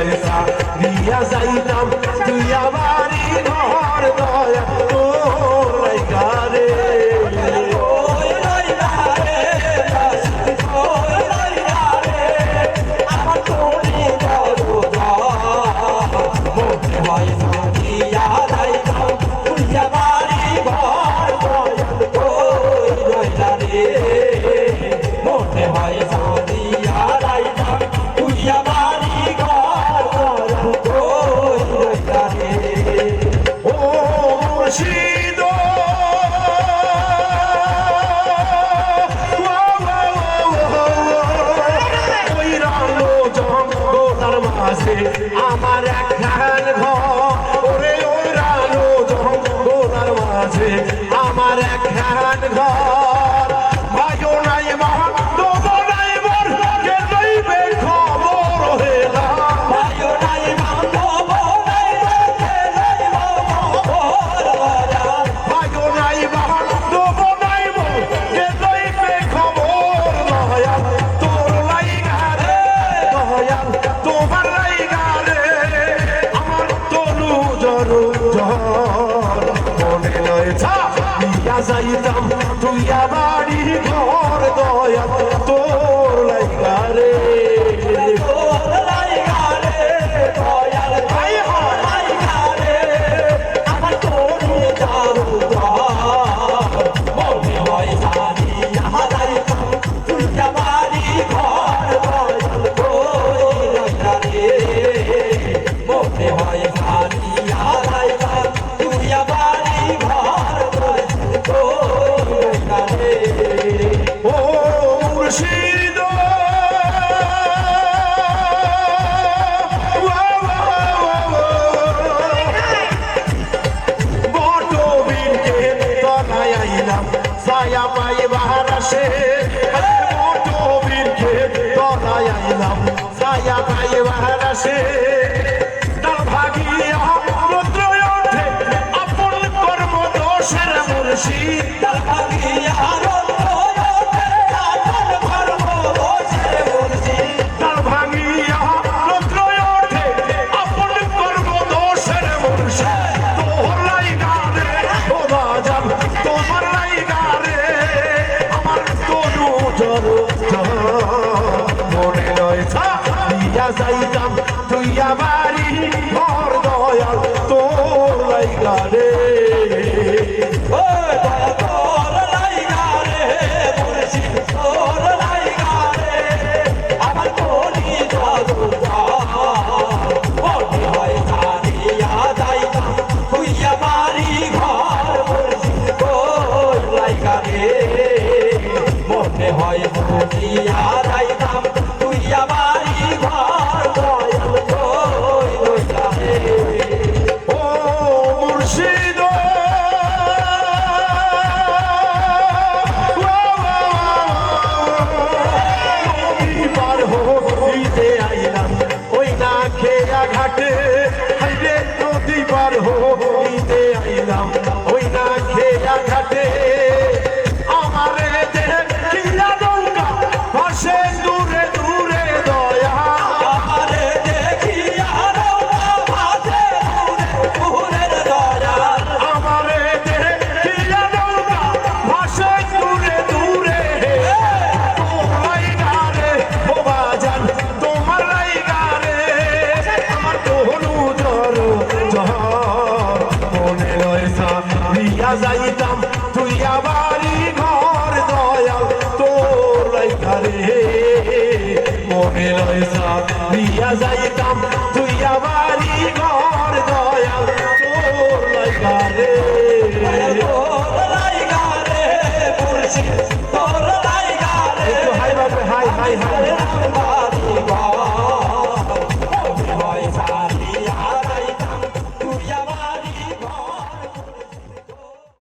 পয়সা দিয়া যাইতাম তুই আমারই ঘর দয়া তোর লাইগারে আমার একখান ঘর ওরে ওই রানো জঙ্গলার মাঝে আমার একখান ঘর ভাইও নাই মা দোবো নাই মোর কে লইবে খবর হেলা ভাইও নাই মা দোবো নাই মোর কে লইবে খবর ভাইও নাই মা দোবো নাই মোর কে লইবে খবর দয়া তোর লাইগা রে দয়া তোমার মনে নয় দিয়া যাইতাম তুই আমারই ঘর দয়া তোর লাইগারে আমার তোর মনে হয় দিয়া যাইতাম তুই আমারই ঘর দয়া তোর লাইগারে মনে হয় সায়া পাই বাহার আসে মোটো বীরকে তলায় আইলাম সায়া পাই বাহার আসে তার ভাগিয়া রুদ্র ওঠে আপন কর্ম দোষের মুর্শিদ তার ভাগিয়া রুদ্র ওঠে আপন কর্ম দোষের মুর্শিদ তার ভাগিয়া রুদ্র ওঠে আপন কর্ম দোষের মুর্শিদ তোর লাইগা রে ও বাজান তোমার মনে নয় দিয়া যাইতাম তুই আমারই ঘর দয়াল তোর লাইগারে তোর লাইগারে তোর লাইগারে আমার কোনি জাদু মনে হয় দিয়া যাইতাম তুই আমারই ঘর তোর লাইগারে মনে হয় দিয়া যাইতাম তুই আমারই ঘর দয়াল তোর লাইগারে ও মুর্শিদ পার হইতে আইলাম ওই না খেয়া ঘাটে হাইরে নদী পার হইতে আইলাম ওই না খেয়া ঘাটে আমারে দেহ কিলা নৌকা ভাসে দূরে দূরে